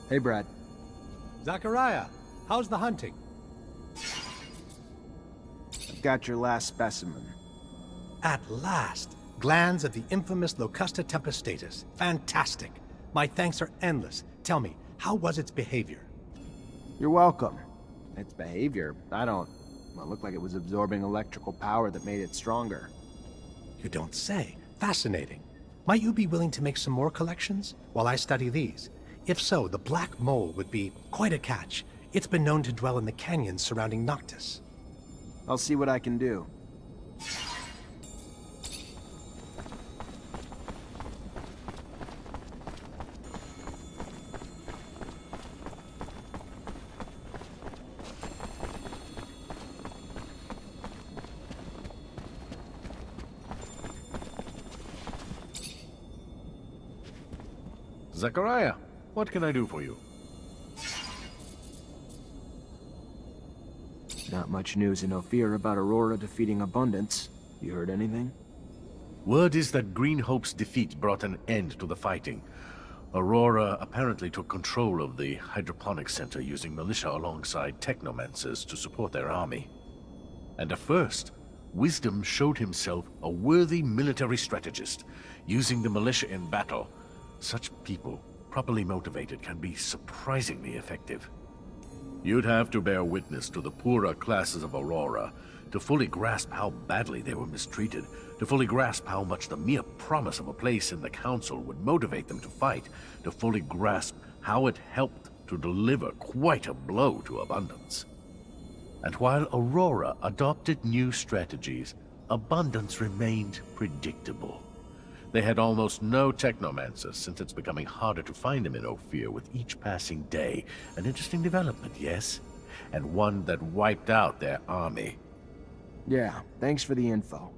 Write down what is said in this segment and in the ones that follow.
Hey, Brad. Zachariah, how's the hunting? I've got your last specimen. At last! Glands of the infamous Locusta tempestatus. Fantastic. My thanks are endless. Tell me, how was its behavior? You're welcome. Its behavior, well, it looked like it was absorbing electrical power that made it stronger. You don't say. Fascinating. Might you be willing to make some more collections while I study these? If so, the black mole would be quite a catch. It's been known to dwell in the canyons surrounding Noctis. I'll see what I can do. Zachariah, what can I do for you? Not much news in Ophir about Aurora defeating Abundance. You heard anything? Word is that Green Hope's defeat brought an end to the fighting. Aurora apparently took control of the hydroponics center using militia alongside Technomancers to support their army. And at first, Wisdom showed himself a worthy military strategist, using the militia in battle. Such people, properly motivated, can be surprisingly effective. You'd have to bear witness to the poorer classes of Aurora to fully grasp how badly they were mistreated, to fully grasp how much the mere promise of a place in the council would motivate them to fight, to fully grasp how it helped to deliver quite a blow to Abundance. And while Aurora adopted new strategies, Abundance remained predictable. They had almost no Technomancers, since it's becoming harder to find them in Ophir with each passing day. An interesting development, yes? And one that wiped out their army. Yeah, thanks for the info.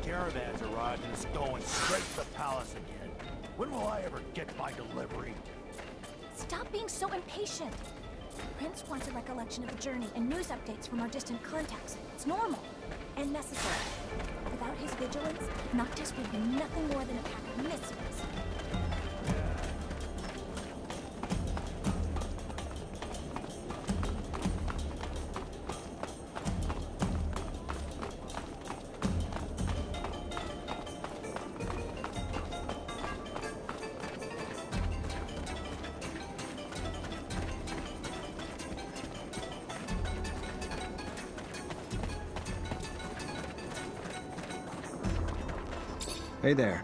Caravans arrived and it's going straight to the palace again. When will I ever get my delivery? Stop being so impatient. Prince wants a recollection of the journey and news updates from our distant contacts. It's normal and necessary. Without his vigilance, Noctis would be nothing more than a pack of misfits. Hey there.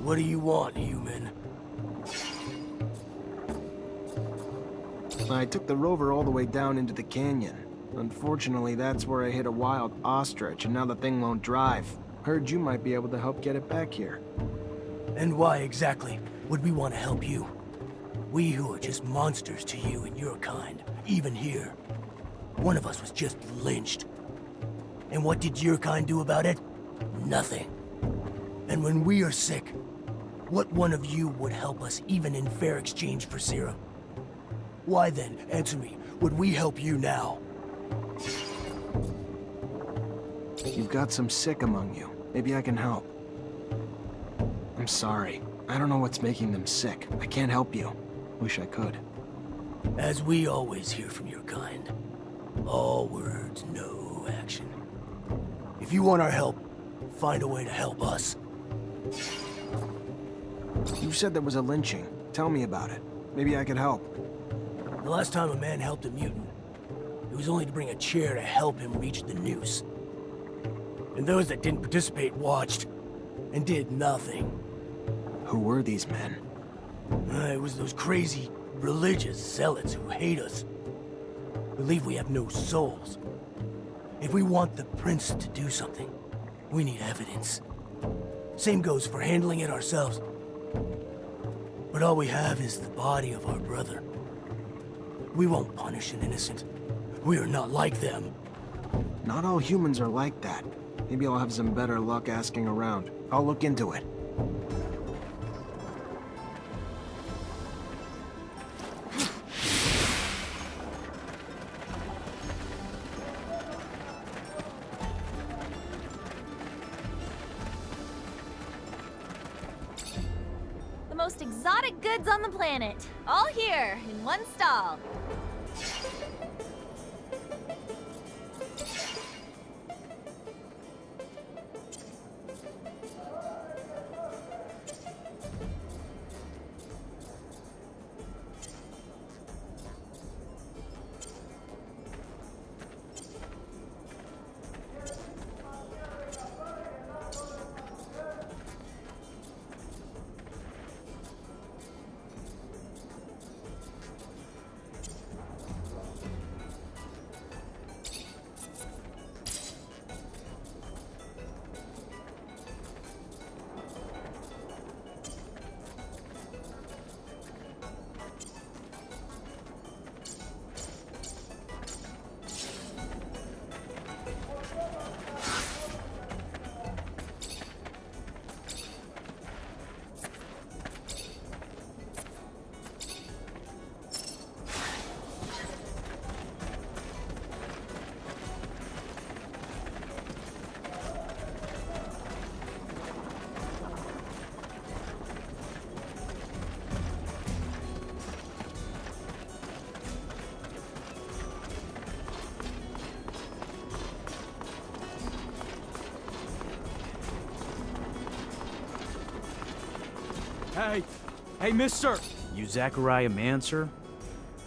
What do you want, human? I took the rover all the way down into the canyon. Unfortunately, that's where I hit a wild ostrich, and now the thing won't drive. Heard you might be able to help get it back here. And why exactly would we want to help you? We who are just monsters to you and your kind, even here. One of us was just lynched. And what did your kind do about it? Nothing. And when we are sick, what one of you would help us even in fair exchange for serum? Why then, answer me, would we help you now? You've got some sick among you. Maybe I can help. I'm sorry. I don't know what's making them sick. I can't help you. Wish I could. As we always hear from your kind. All words, no action. If you want our help, find a way to help us. You said there was a lynching. Tell me about it. Maybe I could help. The last time a man helped a mutant, it was only to bring a chair to help him reach the noose. And those that didn't participate watched, and did nothing. Who were these men? It was those crazy, religious zealots who hate us. Believe we have no souls. If we want the prince to do something, we need evidence. Same goes for handling it ourselves. But all we have is the body of our brother. We won't punish an innocent. We are not like them. Not all humans are like that. Maybe I'll have some better luck asking around. I'll look into it. The most exotic goods on the planet. All here, in one stall. Hey, mister! You Zachariah Mancer?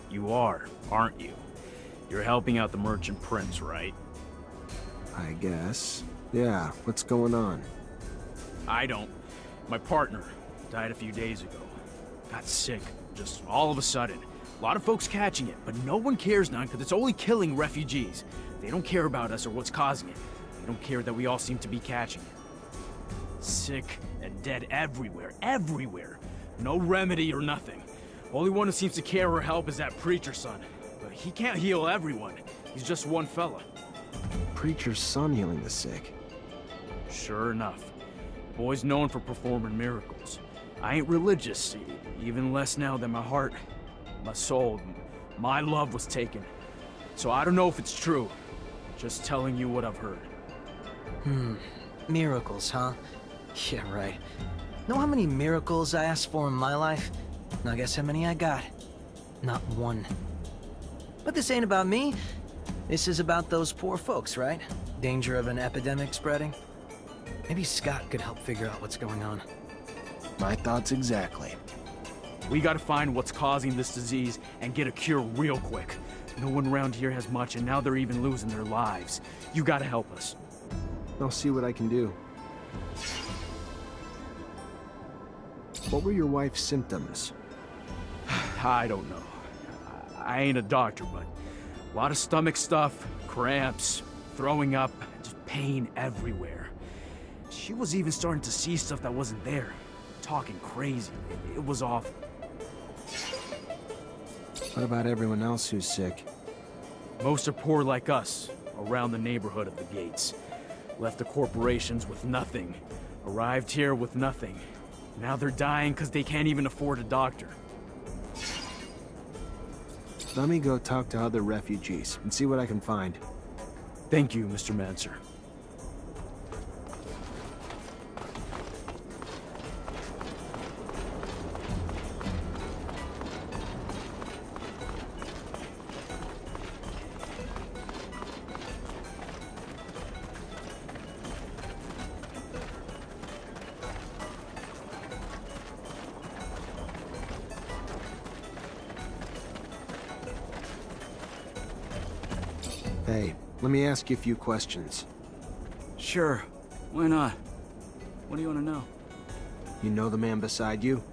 You are, aren't you? You're helping out the merchant prince, right? I guess. Yeah, what's going on? I don't. My partner died a few days ago. Got sick, just all of a sudden. A lot of folks catching it, but no one cares now because it's only killing refugees. They don't care about us or what's causing it. They don't care that we all seem to be catching it. Sick and dead everywhere, everywhere. No remedy or nothing. Only one who seems to care or help is that preacher son. But he can't heal everyone. He's just one fella. Preacher's son healing the sick. Sure enough. Boy's known for performing miracles. I ain't religious, even less now that my heart, my soul, my love was taken. So I don't know if it's true. Just telling you what I've heard. Miracles, huh? Yeah, right. Know how many miracles I asked for in my life? Now guess how many I got? Not one. But this ain't about me. This is about those poor folks, right? Danger of an epidemic spreading. Maybe Scott could help figure out what's going on. My thoughts exactly. We gotta find what's causing this disease and get a cure real quick. No one around here has much, and now they're even losing their lives. You gotta help us. I'll see what I can do. What were your wife's symptoms? I don't know. I ain't a doctor, but a lot of stomach stuff, cramps, throwing up, just pain everywhere. She was even starting to see stuff that wasn't there. Talking crazy. It was awful. What about everyone else who's sick? Most are poor like us, around the neighborhood of the gates. Left the corporations with nothing. Arrived here with nothing. Now they're dying because they can't even afford a doctor. Let me go talk to other refugees and see what I can find. Thank you, Mr. Mancer. Hey, let me ask you a few questions. Sure. Why not? What do you want to know? You know the man beside you?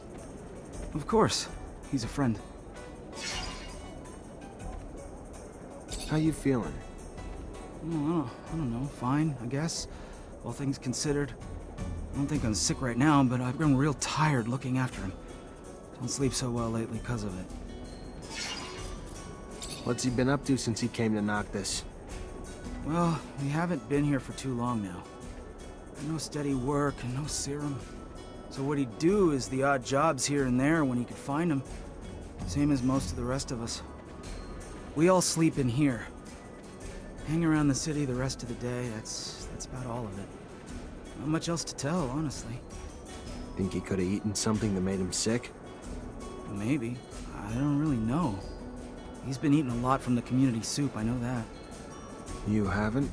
Of course. He's a friend. How you feeling? I don't know. Fine, I guess. All things considered. I don't think I'm sick right now, but I've grown real tired looking after him. Don't sleep so well lately because of it. What's he been up to since he came to knock this? Well, we haven't been here for too long now. No steady work and no serum. So what he'd do is the odd jobs here and there when he could find them. Same as most of the rest of us. We all sleep in here. Hang around the city the rest of the day, that's about all of it. Not much else to tell, honestly. Think he could have eaten something that made him sick? Maybe. I don't really know. He's been eating a lot from the community soup, I know that. You haven't?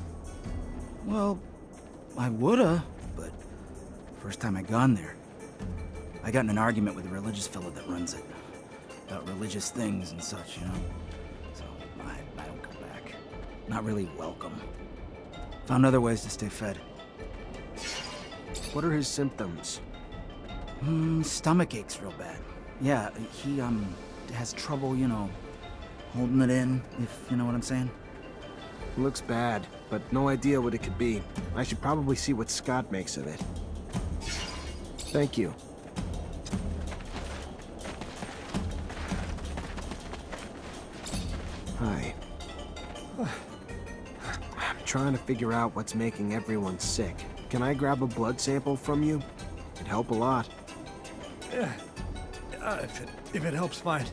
Well, I woulda, but first time I gone there, I got in an argument with the religious fellow that runs it. About religious things and such, you know? So, I don't go back. Not really welcome. Found other ways to stay fed. What are his symptoms? Stomach aches real bad. Yeah, he, has trouble, you know, holding it in, if you know what I'm saying. Looks bad, but no idea what it could be. I should probably see what Scott makes of it. Thank you. Hi. I'm trying to figure out what's making everyone sick. Can I grab a blood sample from you? It'd help a lot. Yeah. If it helps, fine.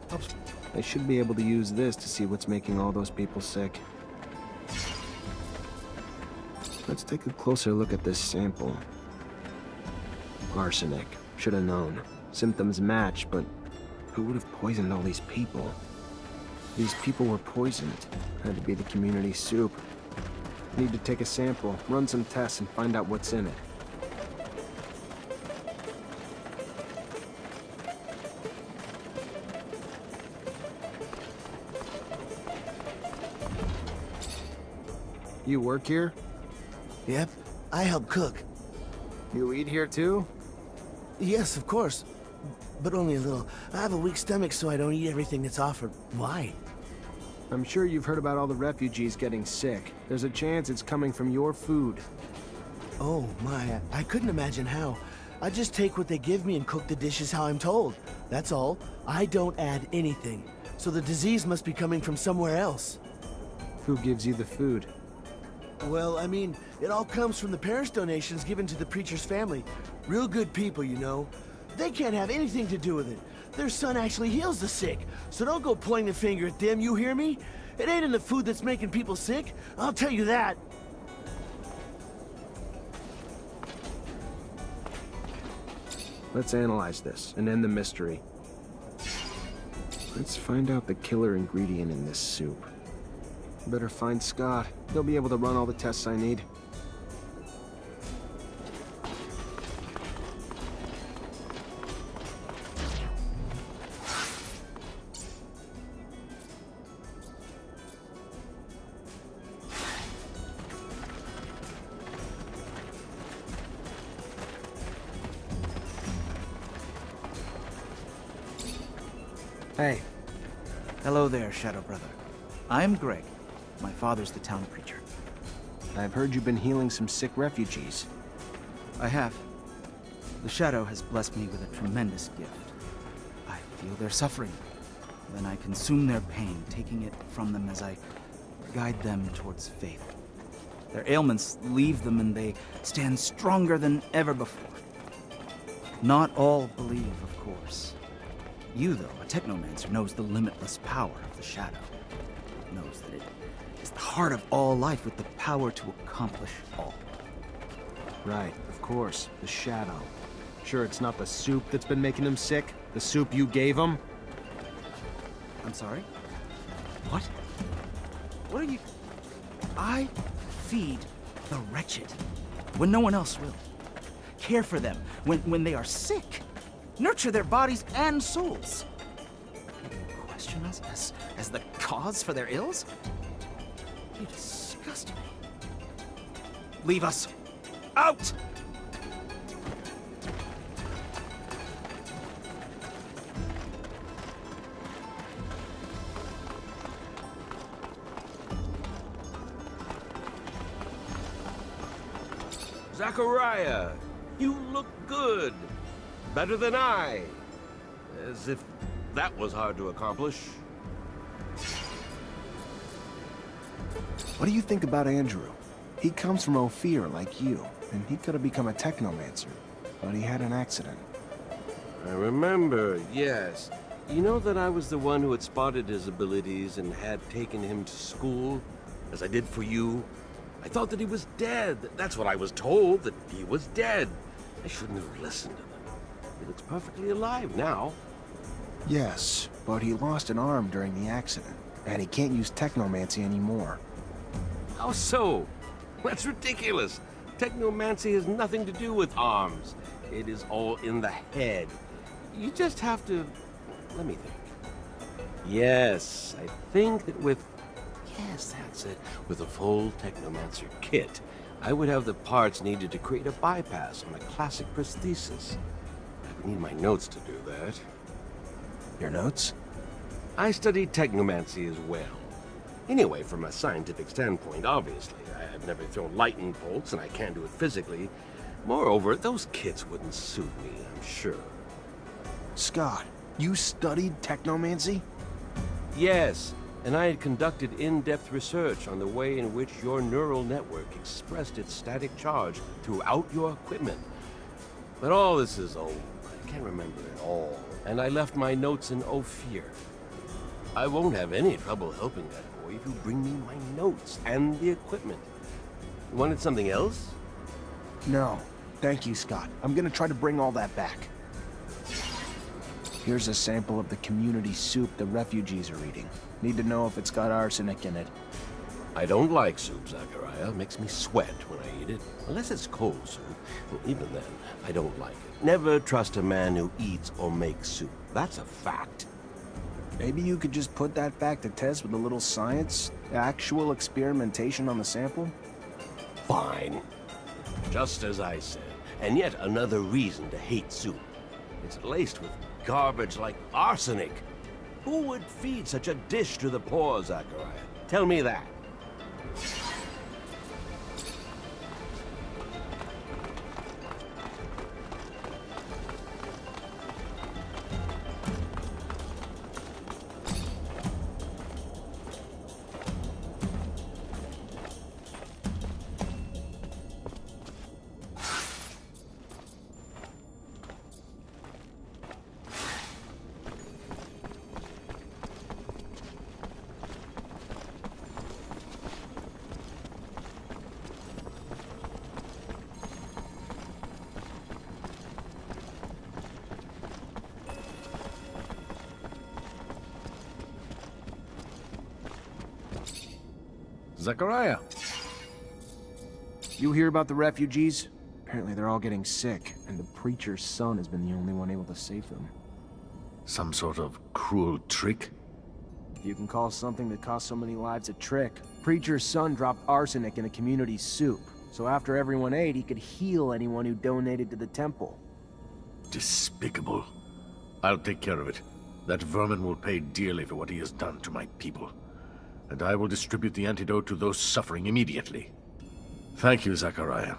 Helps. I should be able to use this to see what's making all those people sick. Let's take a closer look at this sample. Arsenic. Should have known. Symptoms match, but who would have poisoned all these people? These people were poisoned. Had to be the community soup. Need to take a sample, run some tests, and find out what's in it. You work here? Yep, I help cook. You eat here too? Yes, of course. But only a little. I have a weak stomach, so I don't eat everything that's offered. Why? I'm sure you've heard about all the refugees getting sick. There's a chance it's coming from your food. Oh, my. I couldn't imagine how. I just take what they give me and cook the dishes how I'm told. That's all. I don't add anything. So the disease must be coming from somewhere else. Who gives you the food? Well, I mean, it all comes from the parish donations given to the preacher's family. Real good people, you know. They can't have anything to do with it. Their son actually heals the sick, so don't go pointing the finger at them, you hear me? It ain't in the food that's making people sick, I'll tell you that. Let's analyze this and end the mystery. Let's find out the killer ingredient in this soup. Better find Scott. He'll be able to run all the tests I need. Hey. Hello there, Shadow Brother. I'm Greg. My father's the town preacher. I've heard you've been healing some sick refugees. I have. The Shadow has blessed me with a tremendous gift. I feel their suffering. Then I consume their pain, taking it from them as I guide them towards faith. Their ailments leave them and they stand stronger than ever before. Not all believe, of course. You, though, a Technomancer, knows the limitless power of the Shadow. Knows that it is the heart of all life with the power to accomplish all. Right, of course, the Shadow. Sure, it's not the soup that's been making him sick? The soup you gave him? I'm sorry? What? What are you... I feed the wretched when no one else will. Care for them when they are sick. Nurture their bodies and souls. You question us as the cause for their ills? You disgust me. Leave us. Out! Zachariah, you look good. Better than I. As if that was hard to accomplish. What do you think about Andrew? He comes from Ophir like you, and he could have become a Technomancer, but he had an accident. I remember, yes. You know that I was the one who had spotted his abilities and had taken him to school, as I did for you? I thought that he was dead. That's what I was told, that he was dead. I shouldn't have listened to them. He looks perfectly alive now. Yes, but he lost an arm during the accident, and he can't use Technomancy anymore. How so? That's ridiculous. Technomancy has nothing to do with arms. It is all in the head. You just have to... Let me think. Yes, I think that with... Yes, that's it. With a full Technomancer kit, I would have the parts needed to create a bypass on a classic prosthesis. I would need my notes to do that. Your notes? I studied Technomancy as well. Anyway, from a scientific standpoint, obviously. I've never thrown lightning bolts, and I can't do it physically. Moreover, those kits wouldn't suit me, I'm sure. Scott, you studied Technomancy? Yes, and I had conducted in-depth research on the way in which your neural network expressed its static charge throughout your equipment. But all this is old. I can't remember it all. And I left my notes in Ophir. I won't have any trouble helping that boy if you bring me my notes and the equipment. You wanted something else? No. Thank you, Scott. I'm gonna try to bring all that back. Here's a sample of the community soup the refugees are eating. Need to know if it's got arsenic in it. I don't like soup, Zachariah. It makes me sweat when I eat it. Unless it's cold soup. Well, even then, I don't like it. Never trust a man who eats or makes soup. That's a fact. Maybe you could just put that back to test with a little science? Actual experimentation on the sample? Fine. Just as I said. And yet another reason to hate soup. It's laced with garbage like arsenic. Who would feed such a dish to the poor, Zachariah? Tell me that. Zachariah! You hear about the refugees? Apparently they're all getting sick, and the preacher's son has been the only one able to save them. Some sort of cruel trick? If you can call something that cost so many lives a trick. Preacher's son dropped arsenic in a community soup, so after everyone ate, he could heal anyone who donated to the temple. Despicable. I'll take care of it. That vermin will pay dearly for what he has done to my people. And I will distribute the antidote to those suffering immediately. Thank you, Zachariah.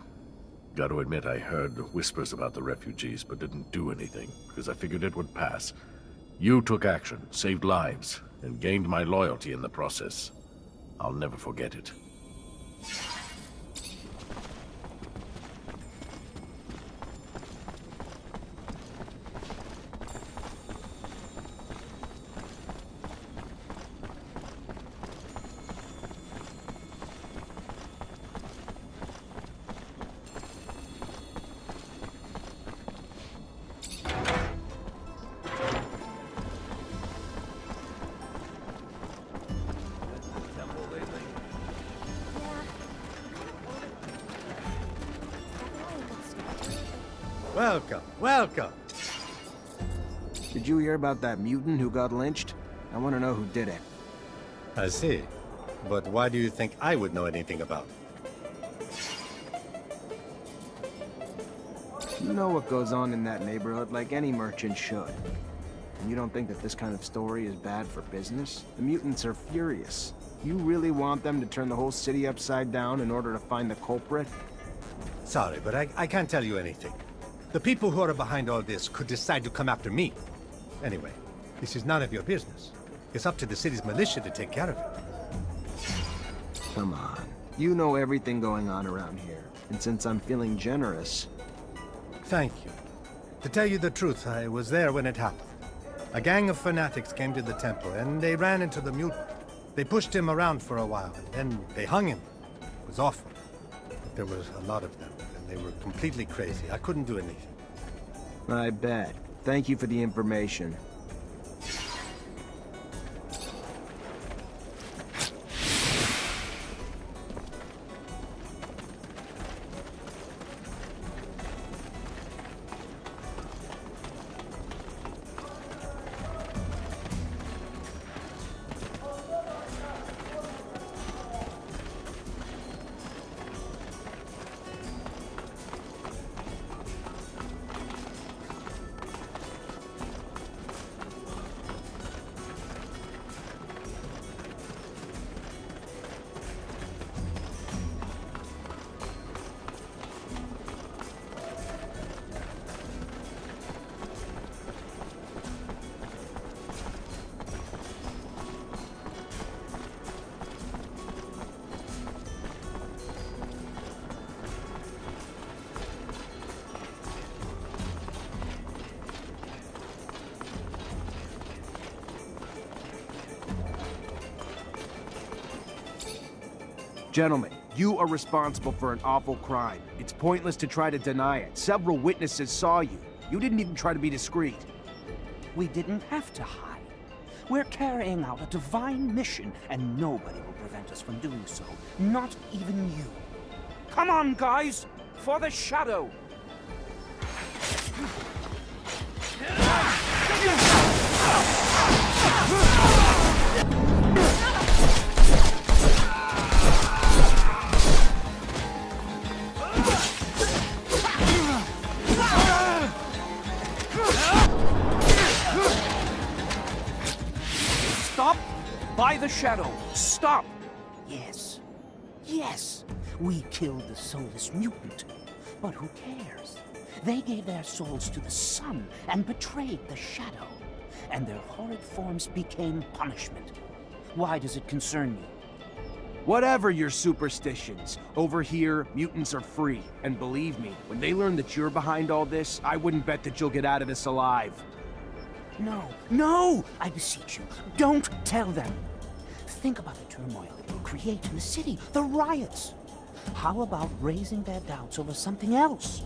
Got to admit, I heard the whispers about the refugees, but didn't do anything, because I figured it would pass. You took action, saved lives, and gained my loyalty in the process. I'll never forget it. Welcome, welcome. Did you hear about that mutant who got lynched? I want to know who did it. I see. But why do you think I would know anything about it? You know what goes on in that neighborhood like any merchant should. And you don't think that this kind of story is bad for business? The mutants are furious. You really want them to turn the whole city upside down in order to find the culprit? Sorry, but I can't tell you anything. The people who are behind all this could decide to come after me. Anyway, this is none of your business. It's up to the city's militia to take care of it. Come on. You know everything going on around here. And since I'm feeling generous... Thank you. To tell you the truth, I was there when it happened. A gang of fanatics came to the temple, and they ran into the mutant. They pushed him around for a while, and then they hung him. It was awful. But there was a lot of them, and they were completely crazy. I couldn't do anything. I bet. Thank you for the information. Gentlemen, you are responsible for an awful crime. It's pointless to try to deny it. Several witnesses saw you. You didn't even try to be discreet. We didn't have to hide. We're carrying out a divine mission, and nobody will prevent us from doing so. Not even you. Come on, guys! For the shadow! Stop! By the shadow! Stop! Yes. Yes! We killed the soulless mutant. But who cares? They gave their souls to the sun and betrayed the shadow. And their horrid forms became punishment. Why does it concern you? Whatever your superstitions, over here, mutants are free. And believe me, when they learn that you're behind all this, I wouldn't bet that you'll get out of this alive. No, no! I beseech you, don't tell them! Think about the turmoil it will create in the city, the riots. How about raising their doubts over something else?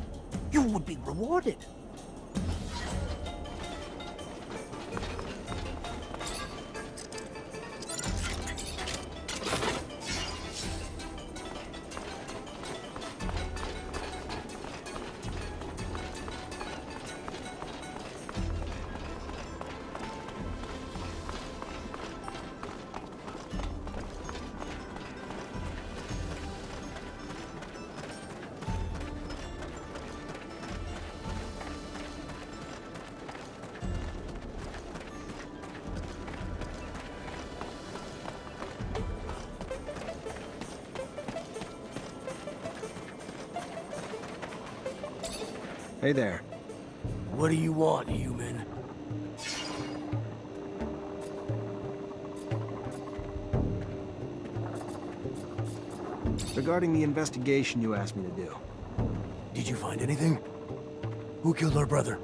You would be rewarded. Hey there. What do you want, human? Regarding the investigation you asked me to do. Did you find anything? Who killed our brother?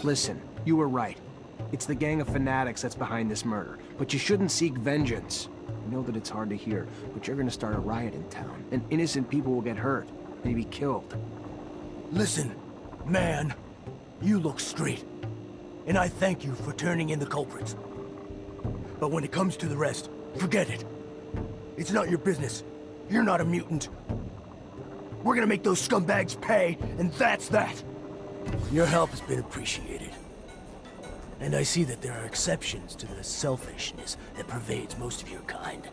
Listen, you were right. It's the gang of fanatics that's behind this murder. But you shouldn't seek vengeance. I know that it's hard to hear, but you're gonna start a riot in town, and innocent people will get hurt, maybe killed. Listen, man, you look straight. And I thank you for turning in the culprits. But when it comes to the rest, forget it. It's not your business. You're not a mutant. We're gonna make those scumbags pay, and that's that. Your help has been appreciated. And I see that there are exceptions to the selfishness that pervades most of your kind.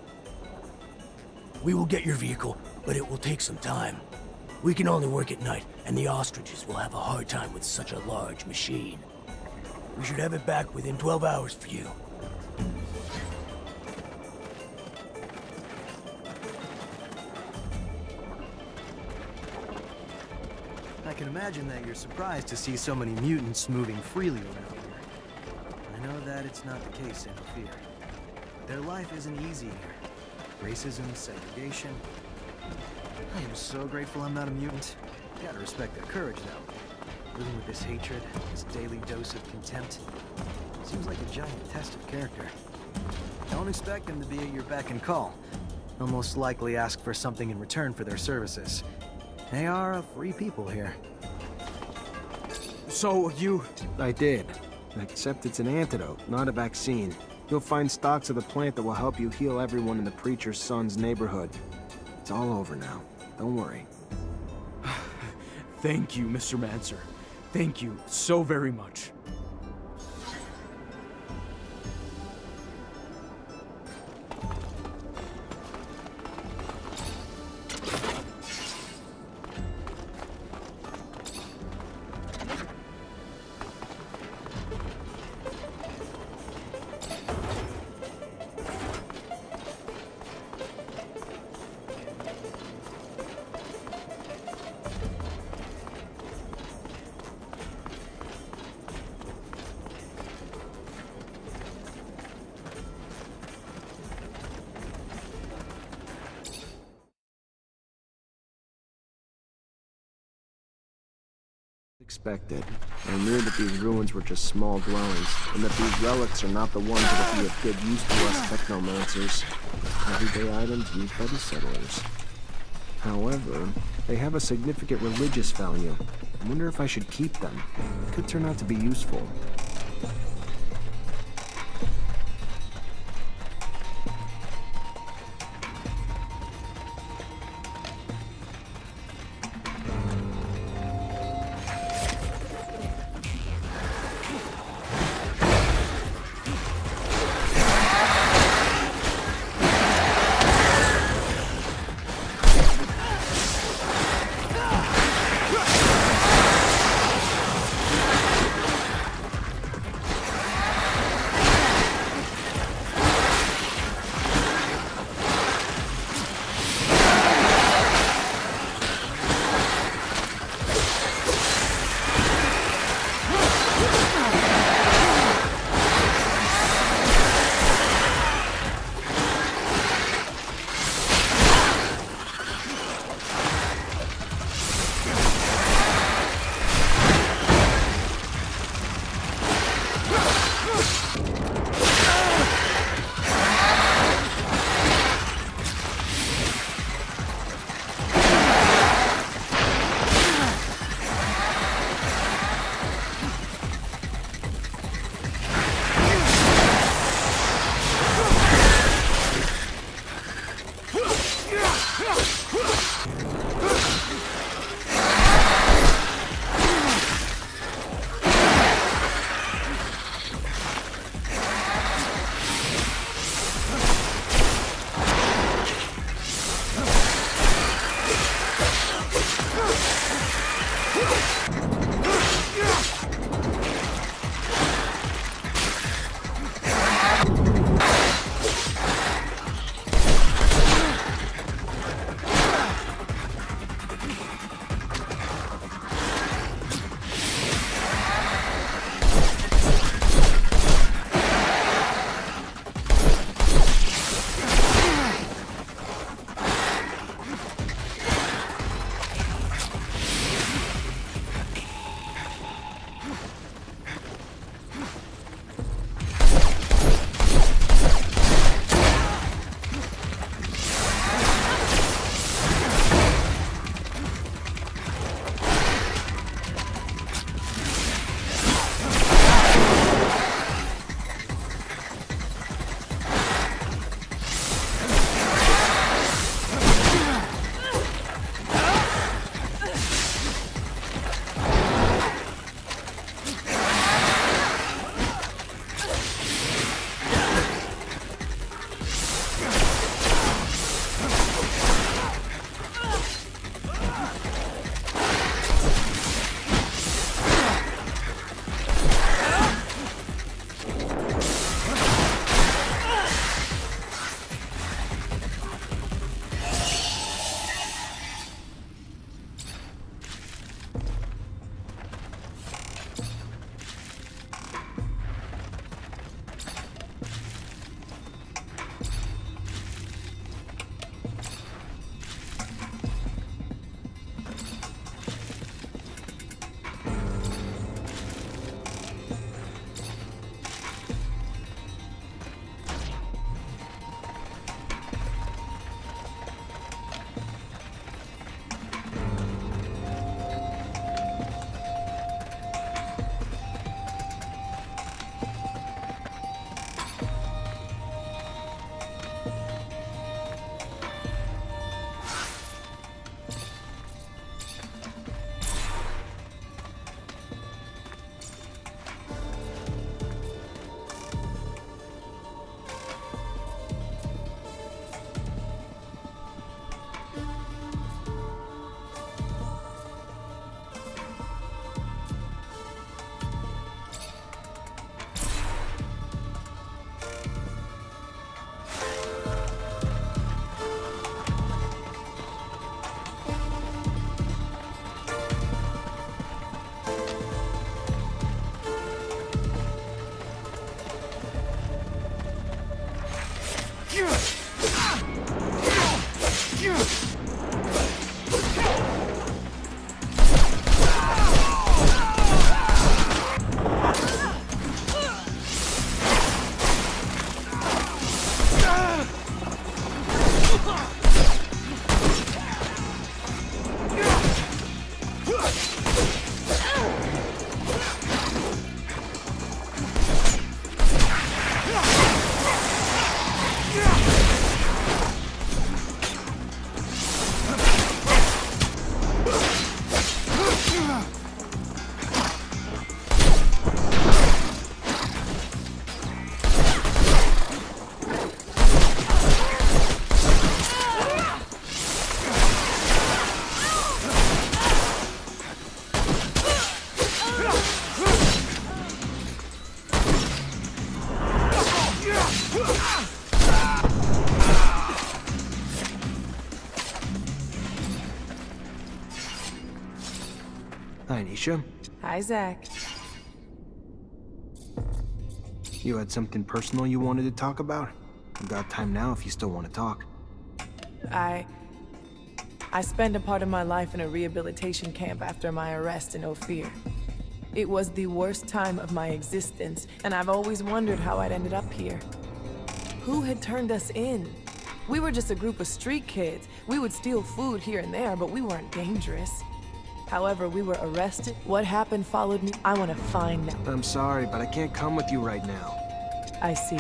We will get your vehicle, but it will take some time. We can only work at night, and the ostriches will have a hard time with such a large machine. We should have it back within 12 hours for you. I can imagine that you're surprised to see so many mutants moving freely around here. I know that it's not the case, Fear. Their life isn't easy here. Racism, segregation. I am so grateful I'm not a mutant. Gotta respect their courage, though. Living with this hatred, this daily dose of contempt, seems like a giant test of character. Don't expect them to be at your beck and call. They'll most likely ask for something in return for their services. They are a free people here. So, you... I did. Except it's an antidote, not a vaccine. You'll find stocks of the plant that will help you heal everyone in the Preacher's Son's neighborhood. It's all over now. Don't worry. Thank you, Mr. Mancer. Thank you so very much. Expected. I knew that these ruins were just small dwellings, and that these relics are not the ones that will be of good use to us technomancers. Everyday items used by the settlers. However, they have a significant religious value. I wonder if I should keep them. It could turn out to be useful. Hi, Nisha. Hi, Zach. You had something personal you wanted to talk about? I've got time now if you still want to talk. I spent a part of my life in a rehabilitation camp after my arrest in Ophir. It was the worst time of my existence, and I've always wondered how I'd ended up here. Who had turned us in? We were just a group of street kids. We would steal food here and there, but we weren't dangerous. However, we were arrested. What happened followed me. I want to find out. I'm sorry, but I can't come with you right now. I see.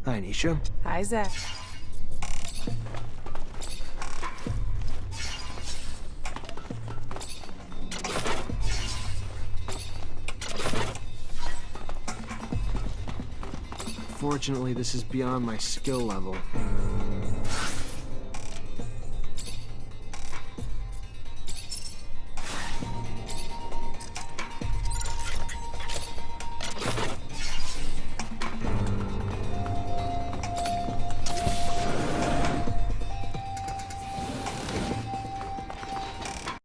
Hi, Nisha. Hi, Zach. Fortunately, this is beyond my skill level.